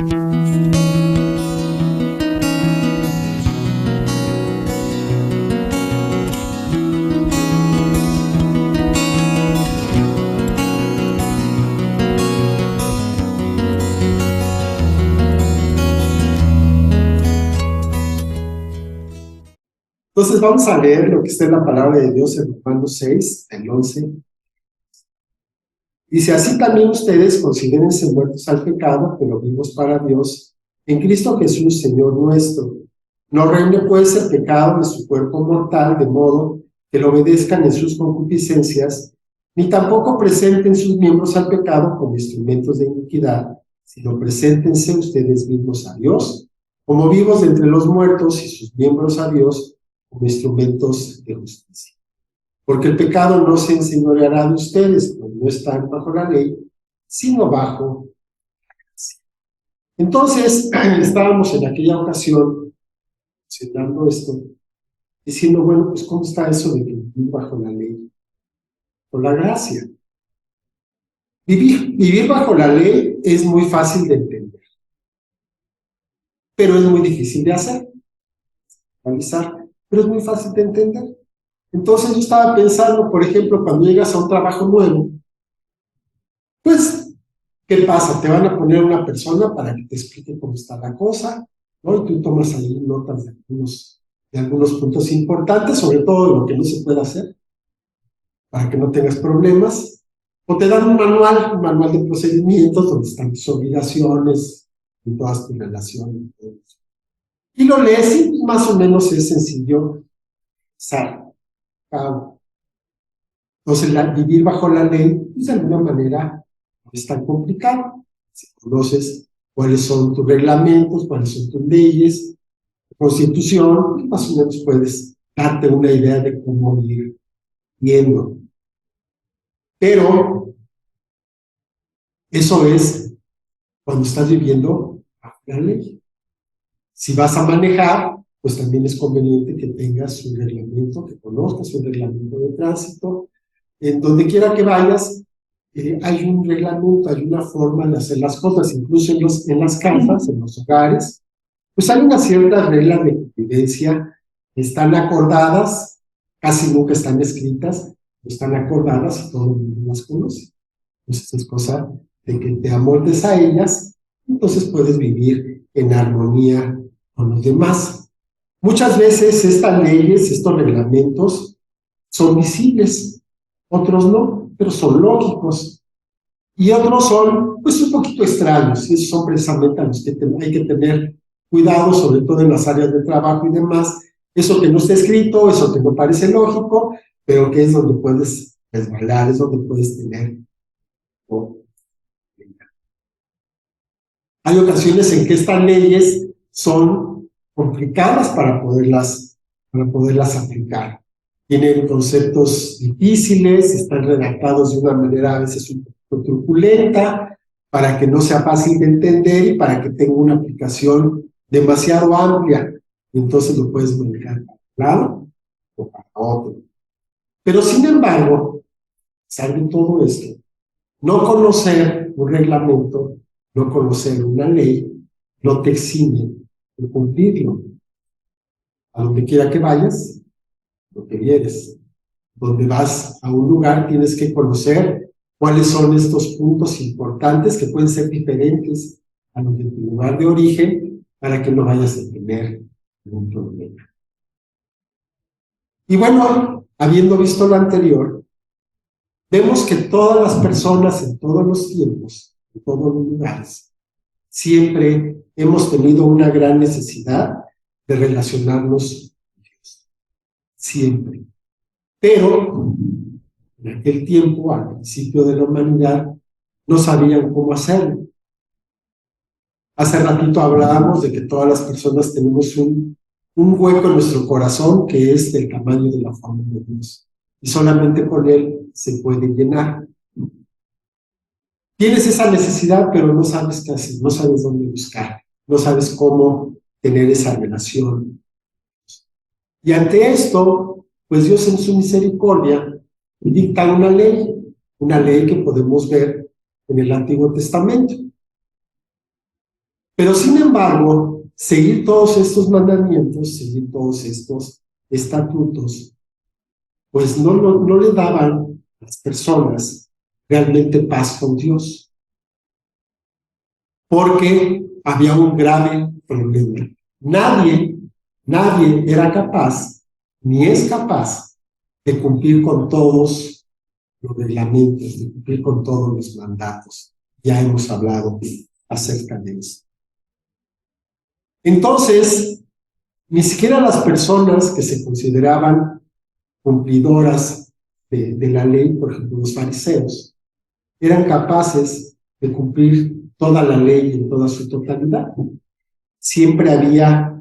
Entonces vamos a leer lo que está en la palabra de Dios en Romanos 6, el 11. Dice, así también ustedes considérense muertos al pecado, pero vivos para Dios, en Cristo Jesús, Señor nuestro. No reine pues el pecado en su cuerpo mortal, de modo que lo obedezcan en sus concupiscencias, ni tampoco presenten sus miembros al pecado como instrumentos de iniquidad, sino preséntense ustedes mismos a Dios, como vivos de entre los muertos, y sus miembros a Dios, como instrumentos de justicia. Porque el pecado no se enseñoreará de ustedes, cuando no están bajo la ley, sino bajo la gracia. Entonces, estábamos en aquella ocasión, citando esto, diciendo, bueno, pues ¿cómo está eso de vivir bajo la ley? Por la gracia. Vivir bajo la ley es muy fácil de entender, pero es muy difícil de hacer, realizar, pero es muy fácil de entender. Entonces yo estaba pensando, por ejemplo, cuando llegas a un trabajo nuevo, pues, ¿qué pasa? Te van a poner una persona para que te explique cómo está la cosa, ¿no? Y tú tomas ahí notas de algunos puntos importantes, sobre todo de lo que no se puede hacer, para que no tengas problemas. O te dan un manual de procedimientos, donde están tus obligaciones y todas tus relaciones. Y lo lees y pues, más o menos es sencillo. Entonces, vivir bajo la ley, pues de alguna manera no es tan complicado. Si conoces cuáles son tus reglamentos, cuáles son tus leyes, tu constitución, pues más o menos puedes darte una idea de cómo ir viendo. Pero eso es cuando estás viviendo bajo la ley. Si vas a manejar, pues también es conveniente que tengas un reglamento, que conozcas un reglamento de tránsito. En donde quiera que vayas, hay un reglamento, hay una forma de hacer las cosas, incluso en las casas, en los hogares, pues hay una cierta regla de convivencia, están acordadas, casi nunca están escritas, están acordadas y todo el mundo las conoce. Entonces es cosa de que te amoldes a ellas, entonces puedes vivir en armonía con los demás. Muchas veces estas leyes, estos reglamentos, son visibles, otros no, pero son lógicos. Y otros son, pues, un poquito extraños, y esos son precisamente a los que hay que tener cuidado, sobre todo en las áreas de trabajo y demás. Eso que no está escrito, eso que no parece lógico, pero que es donde puedes resbalar, es donde puedes tener. Hay ocasiones en que estas leyes son complicadas para poderlas aplicar. Tienen conceptos difíciles, están redactados de una manera a veces un poco truculenta, para que no sea fácil de entender y para que tenga una aplicación demasiado amplia. Entonces lo puedes manejar para un lado o para otro. Pero sin embargo, sabiendo todo esto, no conocer un reglamento, no conocer una ley, no te exime de cumplirlo. A donde quiera que vayas, lo que vieres. Donde vas a un lugar tienes que conocer cuáles son estos puntos importantes que pueden ser diferentes a los de tu lugar de origen para que no vayas a tener ningún problema. Y bueno, habiendo visto lo anterior, vemos que todas las personas en todos los tiempos, en todos los lugares, siempre hemos tenido una gran necesidad de relacionarnos con Dios. Siempre. Pero en aquel tiempo, al principio de la humanidad, no sabían cómo hacerlo. Hace ratito hablábamos de que todas las personas tenemos un hueco en nuestro corazón que es del tamaño de la forma de Dios. Y solamente con él se puede llenar. Tienes esa necesidad, pero no sabes qué hacer, no sabes dónde buscar, no sabes cómo tener esa relación. Y ante esto, pues Dios en su misericordia dicta una ley que podemos ver en el Antiguo Testamento. Pero sin embargo, seguir todos estos mandamientos, seguir todos estos estatutos, pues no le daban a las personas realmente paz con Dios, porque había un grave problema. Nadie era capaz, ni es capaz, de cumplir con todos los reglamentos, de cumplir con todos los mandatos. Ya hemos hablado acerca de eso. Entonces, ni siquiera las personas que se consideraban cumplidoras de la ley, por ejemplo, los fariseos, eran capaces de cumplir toda la ley en toda su totalidad. Siempre había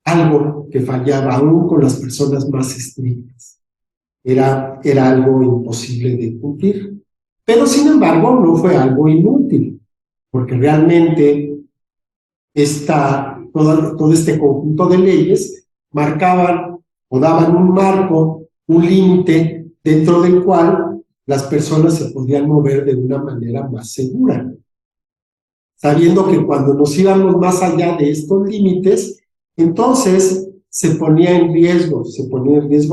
algo que fallaba, aún con las personas más estrictas. Era algo imposible de cumplir. Pero, sin embargo, no fue algo inútil, porque realmente todo este conjunto de leyes marcaban o daban un marco, un límite dentro del cual las personas se podían mover de una manera más segura, sabiendo que cuando nos íbamos más allá de estos límites, entonces se ponía en riesgo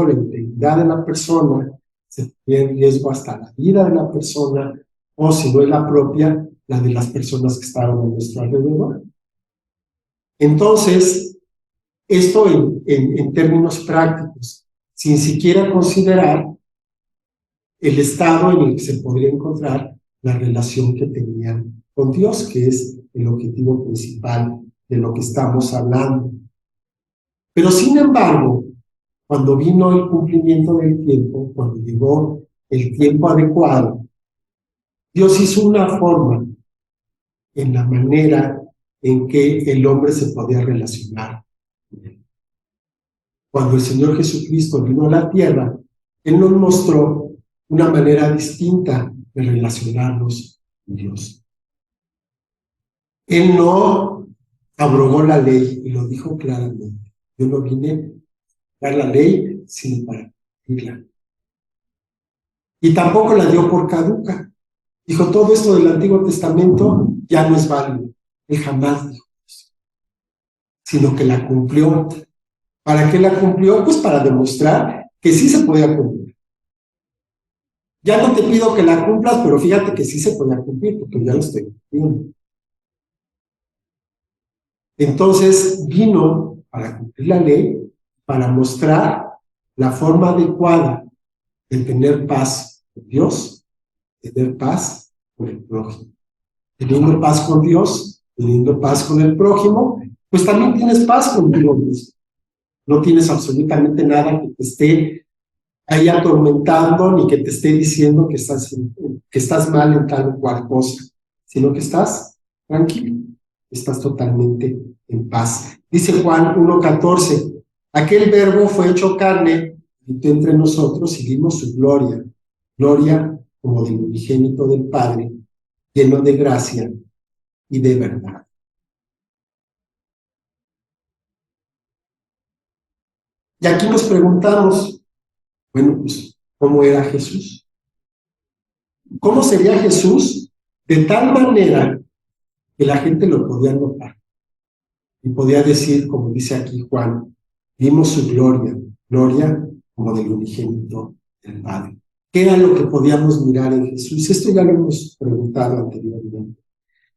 la integridad de la persona, se ponía en riesgo hasta la vida de la persona, o si no es la propia, la de las personas que estaban a nuestro alrededor. Entonces, esto en términos prácticos, sin siquiera considerar el estado en el que se podría encontrar la relación que tenían con Dios, que es el objetivo principal de lo que estamos hablando. Pero sin embargo, cuando vino el cumplimiento del tiempo, cuando llegó el tiempo adecuado, Dios hizo una forma en la manera en que el hombre se podía relacionar con él. Cuando el Señor Jesucristo vino a la tierra, Él nos mostró una manera distinta de relacionarnos con Dios. Él no abrogó la ley y lo dijo claramente. Yo no vine a dar la ley sino para cumplirla. Y tampoco la dio por caduca. Dijo, todo esto del Antiguo Testamento ya no es válido. Él jamás dijo eso, sino que la cumplió. ¿Para qué la cumplió? Pues para demostrar que sí se podía cumplir. Ya no te pido que la cumplas, pero fíjate que sí se podía cumplir, porque ya lo estoy cumpliendo. Entonces vino para cumplir la ley, para mostrar la forma adecuada de tener paz con Dios, tener paz con el prójimo. Teniendo paz con Dios, teniendo paz con el prójimo, pues también tienes paz contigo mismo. No tienes absolutamente nada que te esté ahí atormentando, ni que te esté diciendo que estás mal en tal o cual cosa, sino que estás tranquilo, estás totalmente en paz. Dice Juan 1:14, aquel verbo fue hecho carne, habitó entre nosotros y vimos su gloria, gloria como del unigénito del Padre, lleno de gracia y de verdad. Y aquí nos preguntamos, bueno, pues, ¿cómo era Jesús? ¿Cómo sería Jesús de tal manera que la gente lo podía notar? Y podía decir, como dice aquí Juan, vimos su gloria, gloria como del unigénito del Padre. ¿Qué era lo que podíamos mirar en Jesús? Esto ya lo hemos preguntado anteriormente.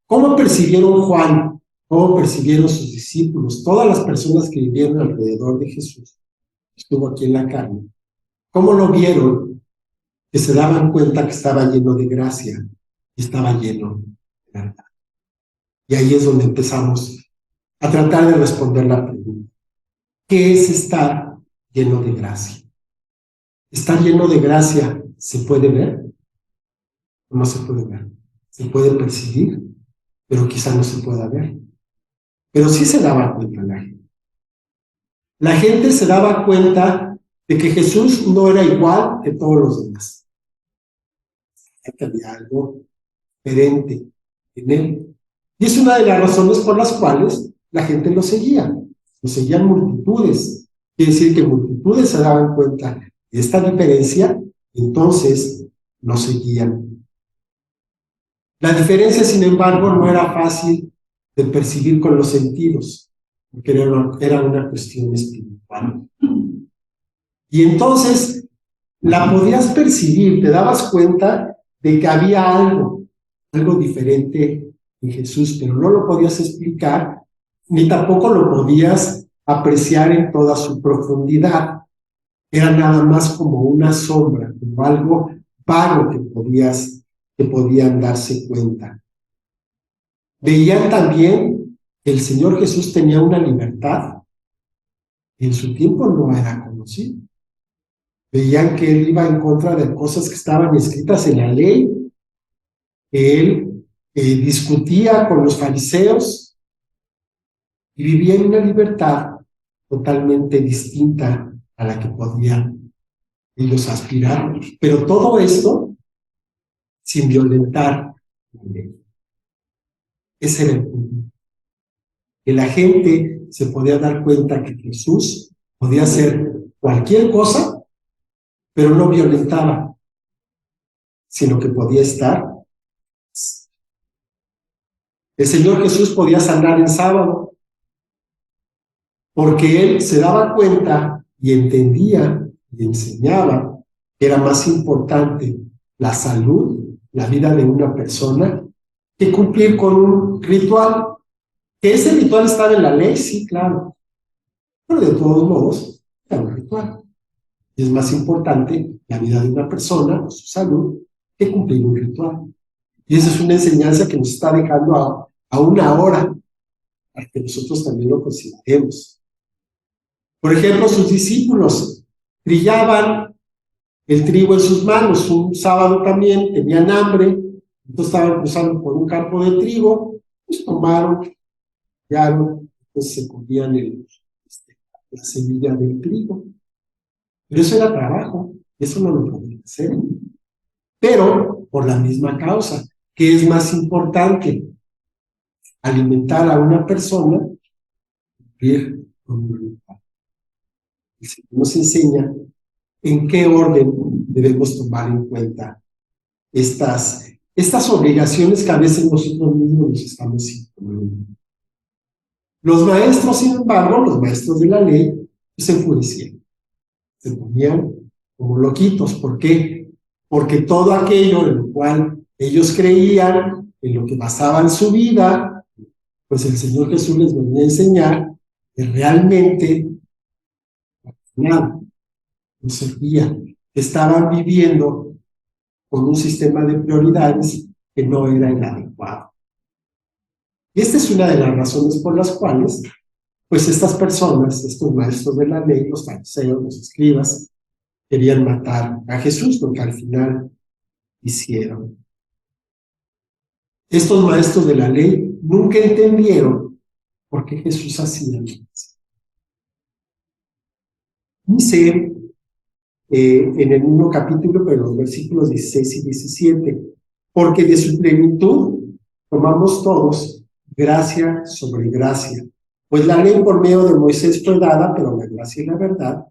¿Cómo percibieron Juan? ¿Cómo percibieron sus discípulos? Todas las personas que vivieron alrededor de Jesús, estuvo aquí en la carne. ¿Cómo lo vieron? Que se daban cuenta que estaba lleno de gracia y estaba lleno de verdad. Y ahí es donde empezamos a tratar de responder la pregunta. ¿Qué es estar lleno de gracia? ¿Estar lleno de gracia se puede ver o no se puede ver? Se puede percibir, pero quizá no se pueda ver. Pero sí se daba cuenta la gente. La gente se daba cuenta de que Jesús no era igual que todos los demás. Que había algo diferente en él. Y es una de las razones por las cuales la gente lo seguía. Lo seguían multitudes. Quiere decir que multitudes se daban cuenta de esta diferencia, y entonces lo seguían. La diferencia, sin embargo, no era fácil de percibir con los sentidos, porque era una cuestión espiritual. Y entonces la podías percibir, te dabas cuenta de que había algo diferente en Jesús, pero no lo podías explicar, ni tampoco lo podías apreciar en toda su profundidad. Era nada más como una sombra, como algo vago que podían darse cuenta. Veían también que el Señor Jesús tenía una libertad que en su tiempo no era conocida. Veían que él iba en contra de cosas que estaban escritas en la ley, que él discutía con los fariseos y vivía en una libertad totalmente distinta a la que podían ellos aspirar. Pero todo esto sin violentar la ley. Ese era el punto. Que la gente se podía dar cuenta que Jesús podía hacer cualquier cosa, pero no violentaba, sino que podía estar. El Señor Jesús podía sanar en sábado, porque Él se daba cuenta y entendía y enseñaba que era más importante la salud, la vida de una persona, que cumplir con un ritual. ¿Que ese ritual estaba en la ley? Sí, claro. Pero de todos modos, era un ritual. Y es más importante la vida de una persona, su salud, que cumplir un ritual. Y esa es una enseñanza que nos está dejando aún ahora, para que nosotros también lo consideremos. Por ejemplo, sus discípulos trillaban el trigo en sus manos. Un sábado también tenían hambre, entonces estaban cruzando por un campo de trigo, pues tomaron, entonces se comían la semilla del trigo. Pero eso era trabajo, eso no lo podían hacer. Pero por la misma causa, que es más importante alimentar a una persona, cumplir con un ritual. El Señor nos enseña en qué orden debemos tomar en cuenta estas obligaciones que a veces nosotros mismos nos estamos imponiendo. Los maestros, sin embargo, los maestros de la ley, se enfurecían, se ponían como loquitos. ¿Por qué? Porque todo aquello en lo cual ellos creían, en lo que basaban su vida, pues el Señor Jesús les venía a enseñar que realmente nada, no servía. Estaban viviendo con un sistema de prioridades que no era el adecuado. Y esta es una de las razones por las cuales, pues estas personas, estos maestros de la ley, los fariseos, los escribas, querían matar a Jesús, lo que al final hicieron. Estos maestros de la ley nunca entendieron por qué Jesús hacía lo que hacía. Dice en el mismo capítulo, pero los versículos 16 y 17, porque de su plenitud tomamos todos gracia sobre gracia. Pues la ley por medio de Moisés fue dada, pero la gracia y la verdad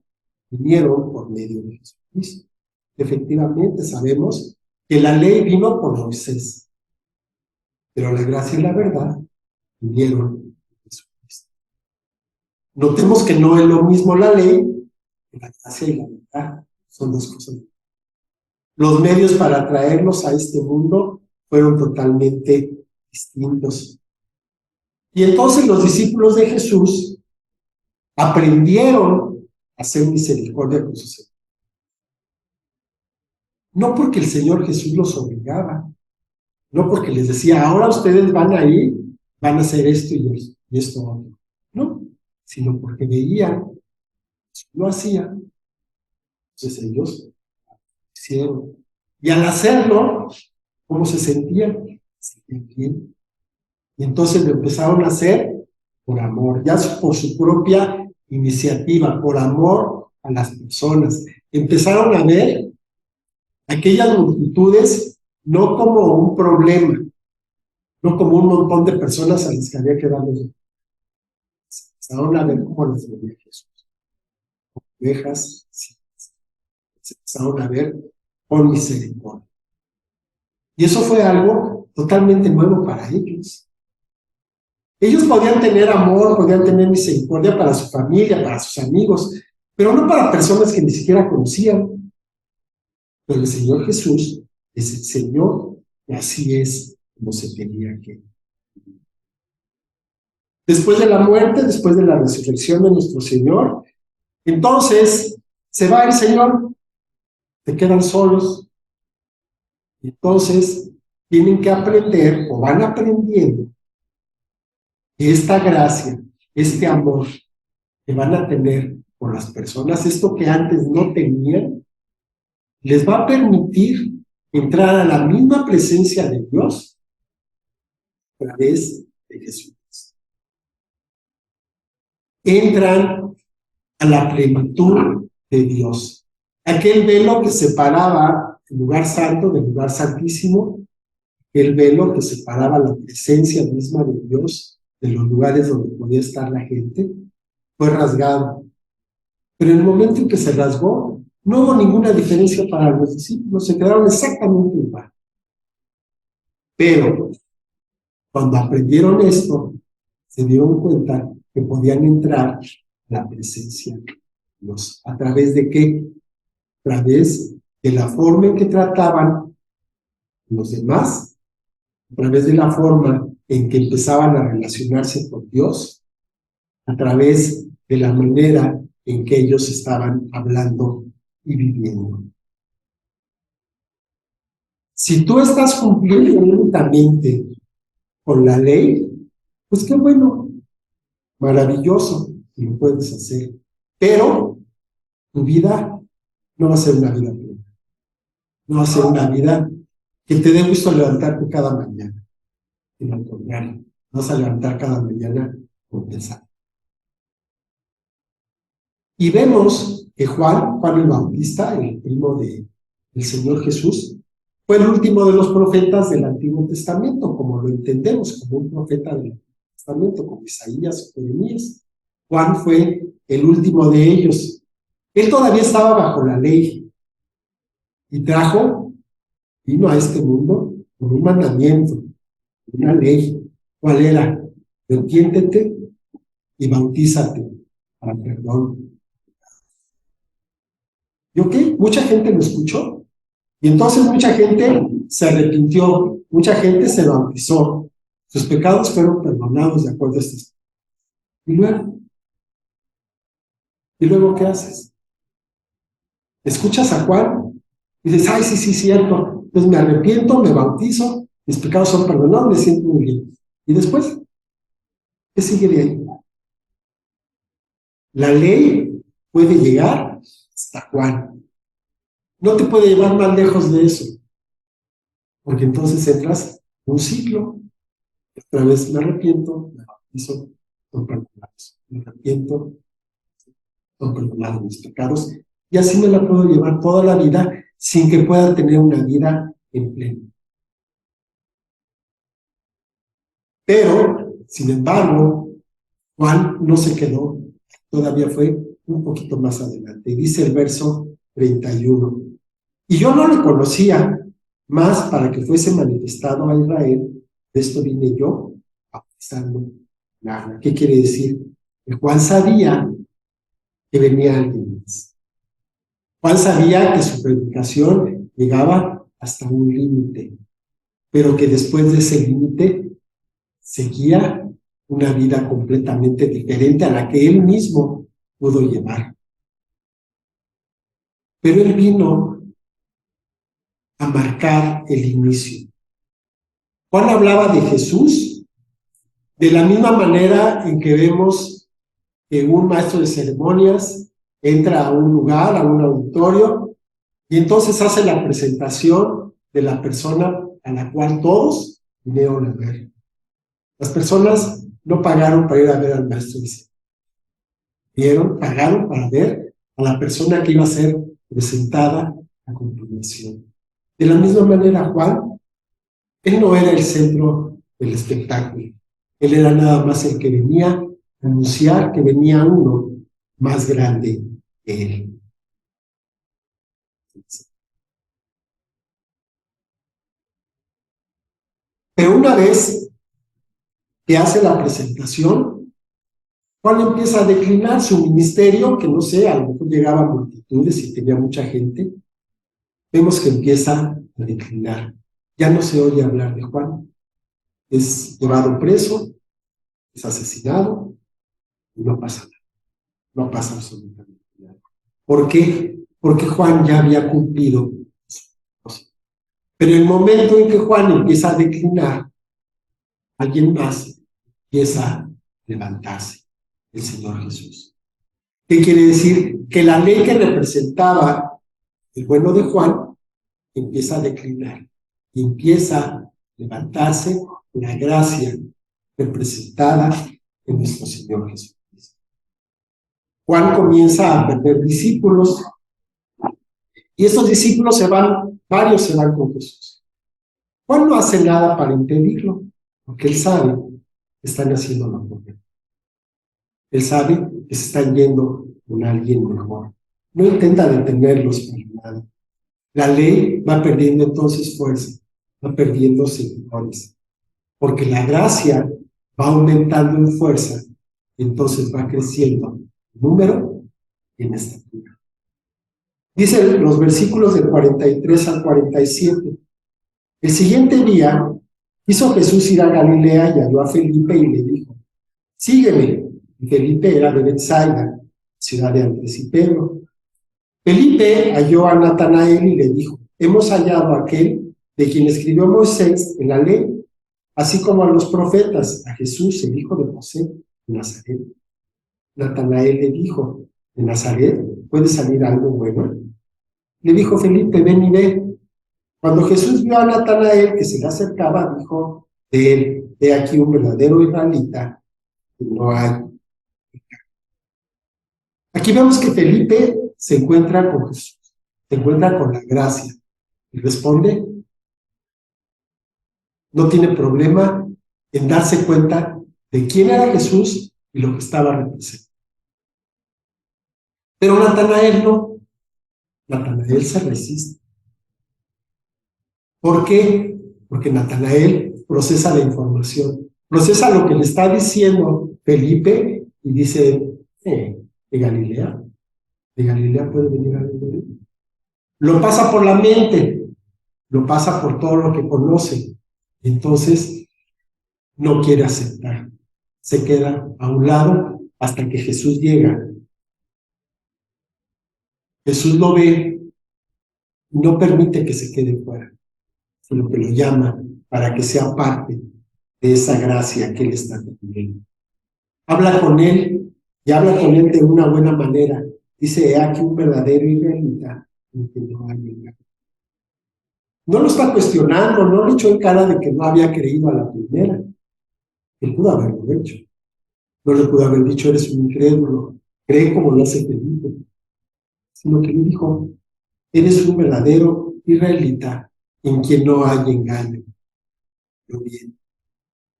vinieron por medio de Jesucristo. Efectivamente, sabemos que la ley vino por Moisés, pero la gracia y la verdad vinieron por Jesucristo. Notemos que no es lo mismo la ley que la gracia y la verdad. Son dos cosas. Los medios para traerlos a este mundo fueron totalmente distintos. Y entonces los discípulos de Jesús aprendieron a hacer misericordia con sus hermanos. No porque el Señor Jesús los obligaba, no porque les decía, ahora ustedes van a ir, van a hacer esto y esto otro. No, sino porque veían, lo hacían. Entonces ellos hicieron. Y al hacerlo, ¿cómo se sentían? Se sentían bien. Y entonces lo empezaron a hacer por amor, ya por su propia iniciativa, por amor a las personas. Empezaron a ver aquellas multitudes no como un problema, no como un montón de personas a las que había que darles. Empezaron a ver cómo las veía Jesús. Como ovejas, sí. Se empezaron a ver con misericordia. Y eso fue algo totalmente nuevo para ellos. Ellos podían tener amor, podían tener misericordia para su familia, para sus amigos, pero no para personas que ni siquiera conocían. Pero el Señor Jesús les enseñó que así es como se tenía que. Después de la muerte, después de la resurrección de nuestro Señor, entonces se va el Señor, se quedan solos, y entonces tienen que aprender o van aprendiendo que esta gracia, este amor que van a tener por las personas, esto que antes no tenían, les va a permitir entrar a la misma presencia de Dios a través de Jesús. Entran a la plenitud de Dios. Aquel velo que separaba el lugar santo del lugar santísimo, el velo que separaba la presencia misma de Dios de los lugares donde podía estar la gente, fue rasgado. Pero en el momento en que se rasgó, no hubo ninguna diferencia para los discípulos, se quedaron exactamente igual. Pero cuando aprendieron esto, se dieron cuenta que podían entrar a la presencia de Dios. ¿A través de qué? A través de la forma en que trataban los demás, a través de la forma en que empezaban a relacionarse con Dios, a través de la manera en que ellos estaban hablando y viviendo. Si tú estás cumpliendo únicamente con la ley, pues qué bueno, maravilloso, y lo puedes hacer. Pero tu vida no va a ser una vida plena. No va a ser una vida que te dé gusto levantarte cada mañana. Y al contrario, vas a levantar cada mañana con pesar. Y vemos que Juan el Bautista, el primo del Señor Jesús, fue el último de los profetas del Antiguo Testamento, como lo entendemos, como un profeta del Antiguo Testamento, como Isaías o Jeremías. Juan fue el último de ellos. Él todavía estaba bajo la ley y vino a este mundo con un mandamiento, una ley. ¿Cuál era? Arrepiéntete y bautízate para perdón. ¿Y ok? Mucha gente lo escuchó. Y entonces mucha gente se arrepintió, mucha gente se bautizó. Sus pecados fueron perdonados de acuerdo a estas. ¿Y luego? ¿Y luego qué haces? ¿Escuchas a Juan? Y dices, ay, sí, sí, cierto. Entonces me arrepiento, me bautizo, mis pecados son perdonados, me siento muy bien. ¿Y después? ¿Qué sigue de ahí? La ley puede llegar hasta Juan. No te puede llevar más lejos de eso, porque entonces entras en un ciclo. Otra vez me arrepiento, me bautizo, son perdonados. Me arrepiento, son perdonados mis pecados. Y así me la puedo llevar toda la vida sin que pueda tener una vida en pleno. Pero, sin embargo, Juan no se quedó, todavía fue un poquito más adelante. Y dice el verso 31. Y yo no le conocía, más para que fuese manifestado a Israel, de esto vine yo, bautizando en agua. ¿Qué quiere decir? Que Juan sabía que venía alguien más. Juan sabía que su predicación llegaba hasta un límite, pero que después de ese límite seguía una vida completamente diferente a la que él mismo pudo llevar. Pero él vino a marcar el inicio. Juan hablaba de Jesús de la misma manera en que vemos que un maestro de ceremonias entra a un lugar, a un auditorio, y entonces hace la presentación de la persona a la cual todos vinieron a ver. Las personas no pagaron para ir a ver al maestro de ceremonias, pagaron para ver a la persona que iba a ser presentada a continuación. De la misma manera, Juan, él no era el centro del espectáculo. Él era nada más el que venía a anunciar que venía uno más grande que él. Pero una vez que hace la presentación, Juan empieza a declinar su ministerio, que no sé, a lo mejor llegaba a multitudes y tenía mucha gente. Vemos que empieza a declinar. Ya no se oye hablar de Juan. Es llevado preso, es asesinado, y no pasa nada. No pasa absolutamente nada. ¿Por qué? Porque Juan ya había cumplido su propósito. Pero en el momento en que Juan empieza a declinar, alguien más empieza a levantarse, el Señor Jesús. ¿Qué quiere decir? Que la ley que representaba el bueno de Juan empieza a declinar y empieza a levantarse la gracia representada en nuestro Señor Jesucristo. Juan comienza a perder discípulos y estos discípulos varios se van con Jesús. Juan no hace nada para impedirlo, porque él sabe que están haciendo lo correcto. Él sabe que se están yendo con alguien mejor. No intenta detenerlos para nada. La ley va perdiendo entonces fuerza, va perdiendo seguidores, porque la gracia va aumentando en fuerza y entonces va creciendo en número y en estatura. Dicen los versículos del 43 al 47. El siguiente día quiso Jesús ir a Galilea y halló a Felipe y le dijo: sígueme. Y Felipe era de Betsaida, ciudad de Andrés y Pedro. Felipe halló a Natanael y le dijo: hemos hallado a aquel de quien escribió Moisés en la ley, así como a los profetas, a Jesús, el hijo de José, de Nazaret. Natanael le dijo: ¿de Nazaret puede salir algo bueno? Le dijo Felipe: ven y ve. Cuando Jesús vio a Natanael que se le acercaba, dijo de él: he aquí un verdadero israelita, y no hay. Aquí vemos que Felipe se encuentra con Jesús, se encuentra con la gracia y responde. No tiene problema en darse cuenta de quién era Jesús y lo que estaba representando. Pero Natanael no. Natanael se resiste. ¿Por qué? Porque Natanael procesa la información, procesa lo que le está diciendo Felipe y dice: ¿de Galilea? ¿De Galilea puede venir alguien de él? Lo pasa por la mente, lo pasa por todo lo que conoce. Entonces no quiere aceptar, se queda a un lado hasta que Jesús llega. Jesús lo ve y no permite que se quede fuera, sino que lo llama para que sea parte de esa gracia que él está teniendo. Habla con él y habla con él de una buena manera. Dice: he aquí un verdadero israelita en que no hay engaño. No lo está cuestionando, no le echó en cara de que no había creído a la primera. Él pudo haberlo hecho. No le pudo haber dicho: eres un incrédulo, cree como lo hace Felipe. Sino que le dijo: eres un verdadero israelita en quien no hay engaño. Lo bien,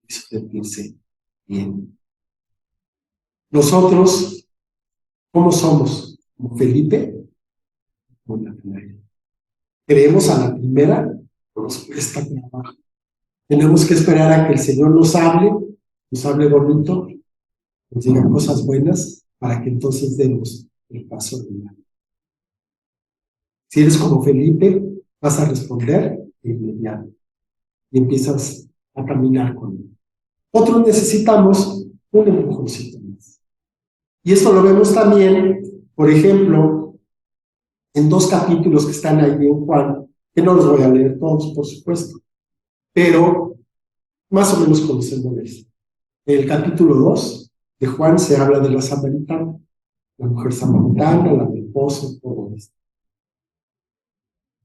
hizo sentirse bien. Nosotros, ¿cómo somos? ¿Como Felipe? Como Natanael. ¿Creemos a la primera? Nos cuesta trabajo. Tenemos que esperar a que el Señor nos hable bonito, nos diga cosas buenas, para que entonces demos el paso adelante. Si eres como Felipe, vas a responder de inmediato y empiezas a caminar con él. Otros necesitamos un empujoncito más. Y esto lo vemos también, por ejemplo, en 2 capítulos que están ahí en Juan, que no los voy a leer todos, por supuesto, pero más o menos conocemos. En el capítulo 2 de Juan se habla de la samaritana, la mujer samaritana, la del pozo, todo esto.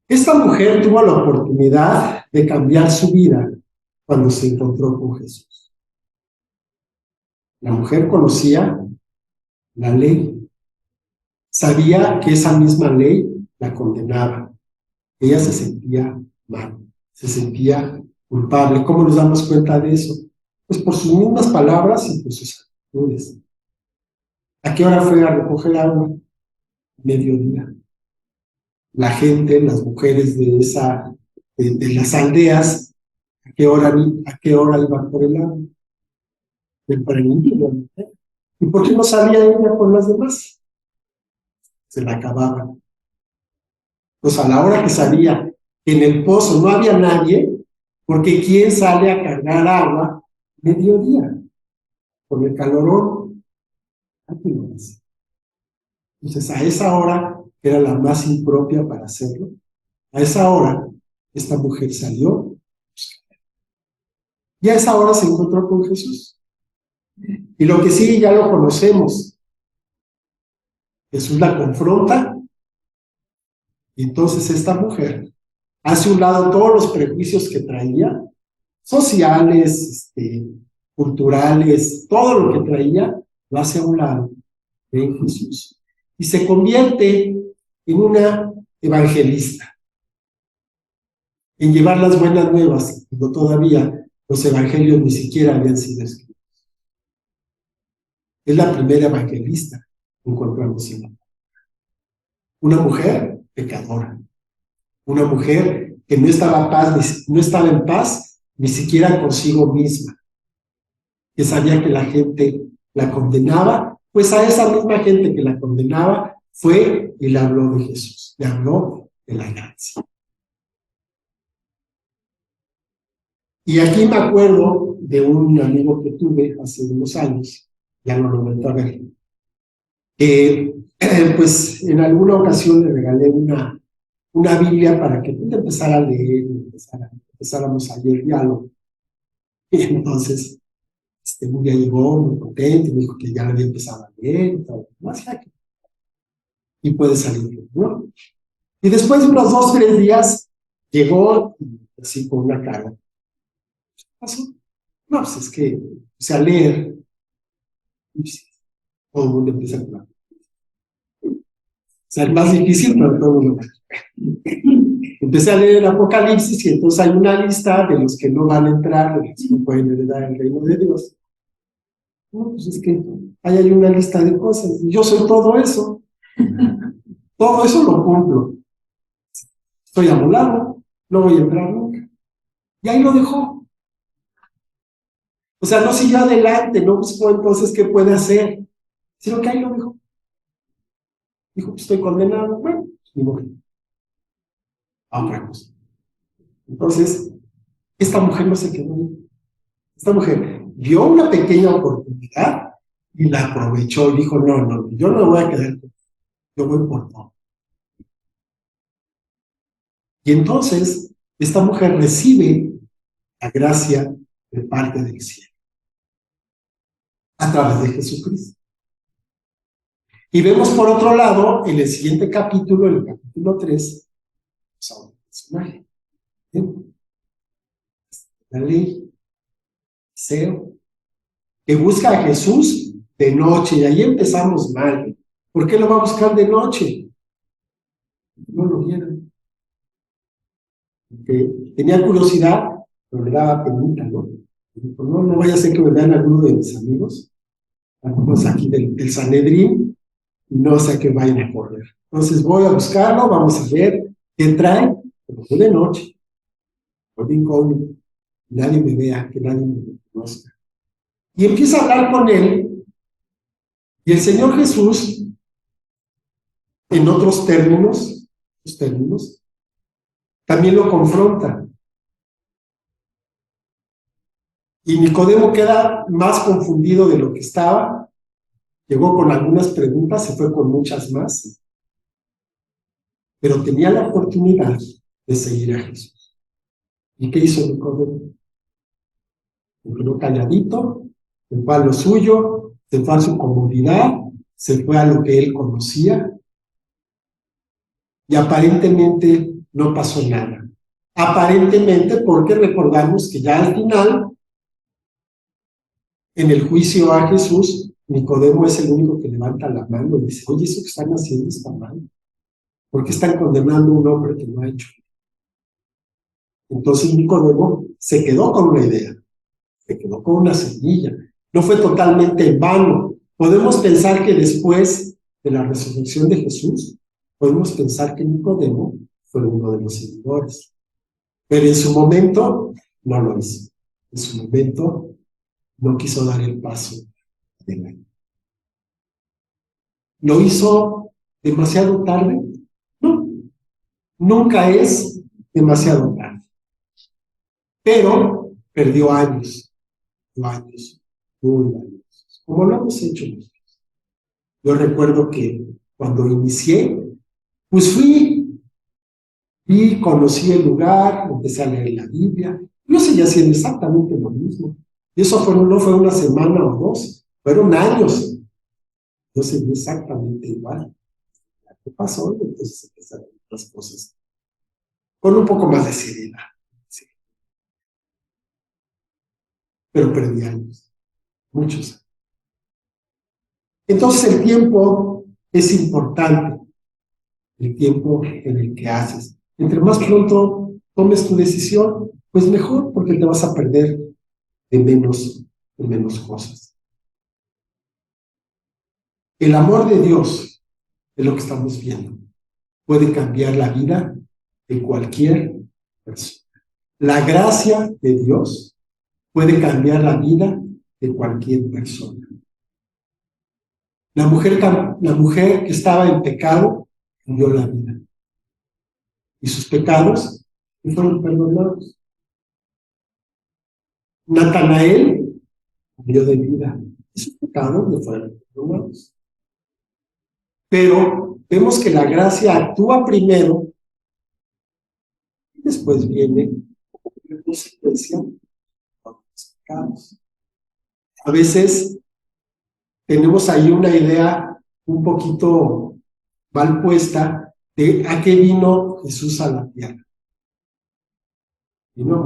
Esta mujer tuvo la oportunidad de cambiar su vida cuando se encontró con Jesús. La mujer conocía la ley, sabía que esa misma ley la condenaba. Ella se sentía mal, se sentía culpable. ¿Cómo nos damos cuenta de eso? Pues por sus mismas palabras y por sus actitudes. ¿A qué hora fue a recoger agua? Mediodía. La gente, las mujeres de las aldeas, ¿a qué hora iban por el agua? tempranito. ¿Y por qué no salía ella con las demás? Se la acababa. Pues a la hora que salía, en el pozo no había nadie, porque ¿quién sale a cargar agua mediodía? Con el calorón. Entonces, a esa hora, que era la más impropia para hacerlo, a esa hora, esta mujer salió y a esa hora se encontró con Jesús. Y lo que sigue ya lo conocemos. Jesús la confronta y entonces esta mujer hace a un lado todos los prejuicios que traía, sociales, culturales, todo lo que traía, lo hace a un lado de Jesús. Y se convierte en una evangelista, en llevar las buenas nuevas, cuando todavía los evangelios ni siquiera habían sido escritos. Es la primera evangelista que encontramos en la Biblia. Una mujer pecadora, una mujer que no estaba en paz ni siquiera consigo misma, que sabía que la gente la condenaba, pues a esa misma gente que la condenaba fue y le habló de Jesús, le habló de la gracia. Y aquí me acuerdo de un amigo que tuve hace unos años, ya no lo vuelto a ver, pues en alguna ocasión le regalé una Biblia para que empezara a leer, empezáramos a leer diálogo. Y entonces, un día llegó muy contento y me dijo que ya le había empezado a leer y todo, y puede salir, ¿no? Y después de unos 2 o 3 días, llegó así con una cara. ¿Qué pasó? No, pues es que empecé a leer. Todo el mundo empieza a hablar. O sea, el más difícil, pero todo el mundo. Empecé a leer el Apocalipsis y entonces hay una lista de los que no van a entrar, de los que no pueden heredar el reino de Dios. No, pues es que ahí hay una lista de cosas. Yo soy todo eso. Todo eso lo cumplo. Estoy amolado, no voy a entrar nunca. Y ahí lo dejó. O sea, no siguió adelante, no buscó entonces qué puede hacer, sino que ahí lo dejó. Dijo, pues estoy condenado, bueno, ni modo. A otra cosa. Entonces, esta mujer no se quedó ahí. Esta mujer vio una pequeña oportunidad y la aprovechó y dijo, no, yo no me voy a quedar, yo voy por todo. Y entonces, esta mujer recibe la gracia de parte del cielo, a través de Jesucristo. Y vemos por otro lado, en el siguiente capítulo, en el capítulo 3, a un personaje. La ley, Eliseo, que busca a Jesús de noche, y ahí empezamos mal. ¿Por qué lo va a buscar de noche? No lo vieron. Porque tenía curiosidad, pero le daba penita, ¿no? Dijo, no vaya a ser que me vean alguno de mis amigos, algunos aquí del Sanedrín, y no sé que vayan a correr. Entonces voy a buscarlo, vamos a ver qué trae, pero fue de noche, fue de incógnito, nadie me vea, que nadie me conozca. Y empieza a hablar con él, y el Señor Jesús, en otros términos, también lo confronta. Y Nicodemo queda más confundido de lo que estaba, llegó con algunas preguntas, se fue con muchas más, pero tenía la oportunidad de seguir a Jesús. ¿Y qué hizo Nicodemo? Se quedó calladito, se fue a lo suyo, se fue a su comodidad, se fue a lo que él conocía, y aparentemente no pasó nada. Aparentemente, porque recordamos que ya al final, en el juicio a Jesús, Nicodemo es el único que levanta la mano y dice, oye, eso que están haciendo está mal. ¿Por qué están condenando a un hombre que no ha hecho? Entonces Nicodemo se quedó con una idea, se quedó con una semilla. No fue totalmente en vano. Podemos pensar que después de la resurrección de Jesús, podemos pensar que Nicodemo fue uno de los seguidores. Pero en su momento no lo hizo. En su momento no quiso dar el paso adelante. ¿Lo hizo demasiado tarde? No, nunca es demasiado tarde. Pero perdió años, muy valiosos, como lo hemos hecho nosotros. Yo recuerdo que cuando inicié, pues fui y conocí el lugar, empecé a leer la Biblia. Yo seguía haciendo exactamente lo mismo. Y eso no fue una semana o dos, fueron años. Yo seguí exactamente igual. ¿Qué pasó? Y entonces empezaron otras cosas con un poco más de seriedad. Sí. Pero perdí años, muchos años. Entonces el tiempo es importante, el tiempo en el que haces. Entre más pronto tomes tu decisión, pues mejor, porque te vas a perder de menos cosas. El amor de Dios es lo que estamos viendo. Puede cambiar la vida de cualquier persona. La gracia de Dios puede cambiar la vida de cualquier persona. La mujer que estaba en pecado cambió la vida. Y sus pecados fueron perdonados. Natanael cambió de vida. Y sus pecados le fueron perdonados. Pero vemos que la gracia actúa primero y después viene la consecuencia de los pecados. A veces tenemos ahí una idea un poquito mal puesta de a qué vino Jesús a la tierra. Vino a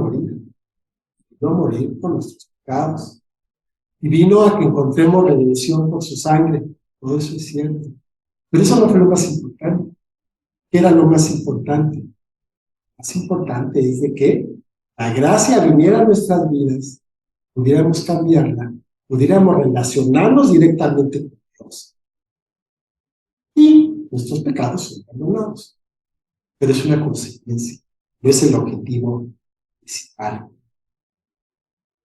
morir por nuestros pecados. Y vino a que encontremos redención por su sangre. Todo eso es cierto. Pero eso no fue lo más importante. ¿Qué era lo más importante? Lo más importante es de que la gracia viniera a nuestras vidas, pudiéramos cambiarla, pudiéramos relacionarnos directamente con Dios. Y nuestros pecados son perdonados. Pero es una consecuencia, no es el objetivo principal.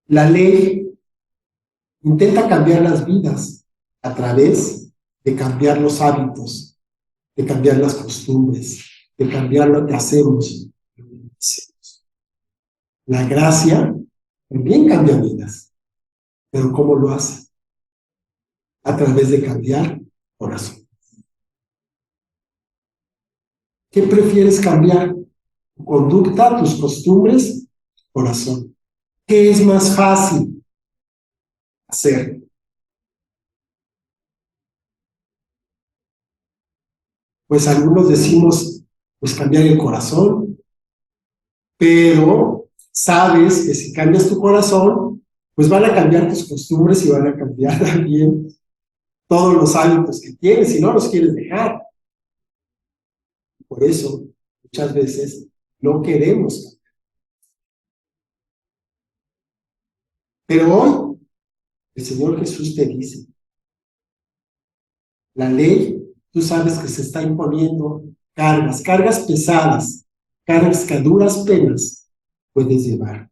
La ley intenta cambiar las vidas a través de cambiar los hábitos, de cambiar las costumbres, de cambiar lo que hacemos. La gracia también cambia vidas, pero ¿cómo lo hace? A través de cambiar corazón. ¿Qué prefieres cambiar? Tu conducta, tus costumbres, corazón. ¿Qué es más fácil hacer? Pues algunos decimos, pues cambiar el corazón, pero sabes que si cambias tu corazón, pues van a cambiar tus costumbres y van a cambiar también todos los hábitos que tienes y no los quieres dejar. Por eso, muchas veces no queremos cambiar. Pero hoy, el Señor Jesús te dice, la ley, tú sabes que se está imponiendo cargas pesadas, cargas que a duras penas puedes llevar.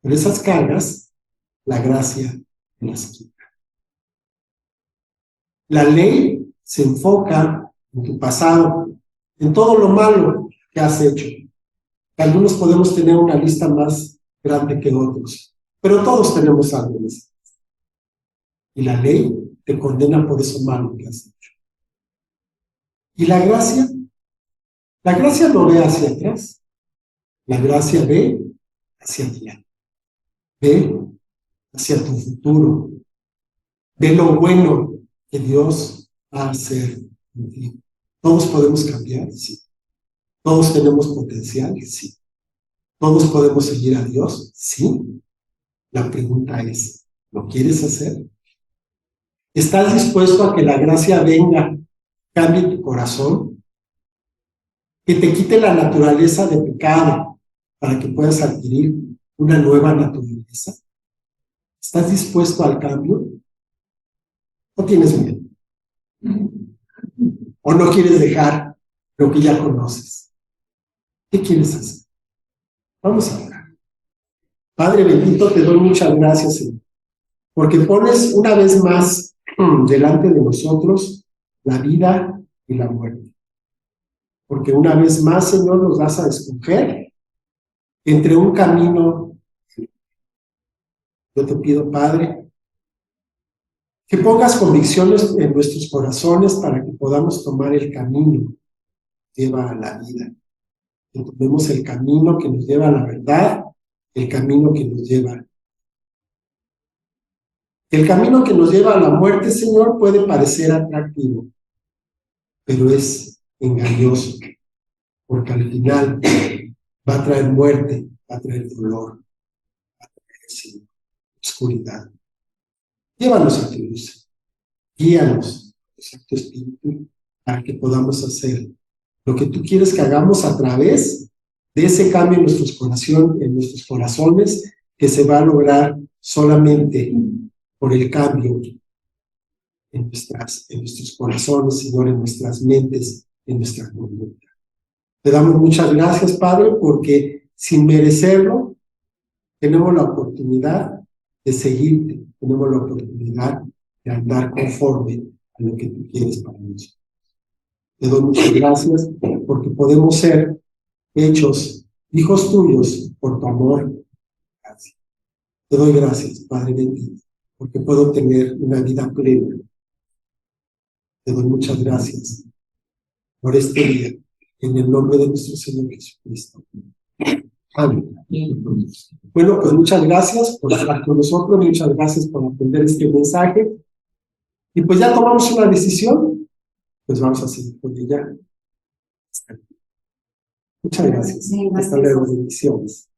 Pero esas cargas, la gracia las quita. La ley se enfoca en tu pasado, en todo lo malo que has hecho. Algunos podemos tener una lista más grande que otros, pero todos tenemos algo de eso. Y la ley te condena por eso malo que has hecho. ¿Y la gracia? La gracia no ve hacia atrás. La gracia ve hacia adelante. Ve hacia tu futuro. Ve lo bueno que Dios va a hacer en ti. Todos podemos cambiar, sí. Todos tenemos potencial, sí. Todos podemos seguir a Dios, sí. La pregunta es, ¿lo quieres hacer? ¿Estás dispuesto a que la gracia venga, cambie tu corazón? Que te quite la naturaleza de pecado para que puedas adquirir una nueva naturaleza. ¿Estás dispuesto al cambio? ¿O tienes miedo? ¿O no quieres dejar lo que ya conoces? ¿Qué quieres hacer? Vamos a orar. Padre bendito, te doy muchas gracias, Señor, porque pones una vez más delante de nosotros la vida y la muerte. Porque una vez más, Señor, nos vas a escoger entre un camino. Yo te pido, Padre, que pongas convicciones en nuestros corazones para que podamos tomar el camino que lleva a la vida. Que tomemos el camino que nos lleva a la verdad, el camino que nos lleva. El camino que nos lleva a la muerte, Señor, puede parecer atractivo, pero es engañoso, porque al final va a traer muerte, va a traer dolor, va a traer, Señor, oscuridad. Llévanos a tu luz, guíanos, Santo Espíritu, para que podamos hacer lo que tú quieres que hagamos a través de ese cambio en nuestros corazones, que se va a lograr solamente por el cambio en nuestros corazones, Señor, en nuestras mentes, en nuestra conducta. Te damos muchas gracias, Padre, porque sin merecerlo, tenemos la oportunidad de seguirte, tenemos la oportunidad de andar conforme a lo que tú quieres para nosotros. Te doy muchas gracias porque podemos ser hechos hijos tuyos por tu amor. Gracias. Te doy gracias, Padre bendito, porque puedo tener una vida plena. Te doy muchas gracias por este día, en el nombre de nuestro Señor Jesucristo. Amén. Bueno, pues muchas gracias por estar con nosotros, muchas gracias por atender este mensaje. Y pues ya tomamos una decisión, pues vamos a seguir con ella. Muchas gracias. Hasta luego, bendiciones.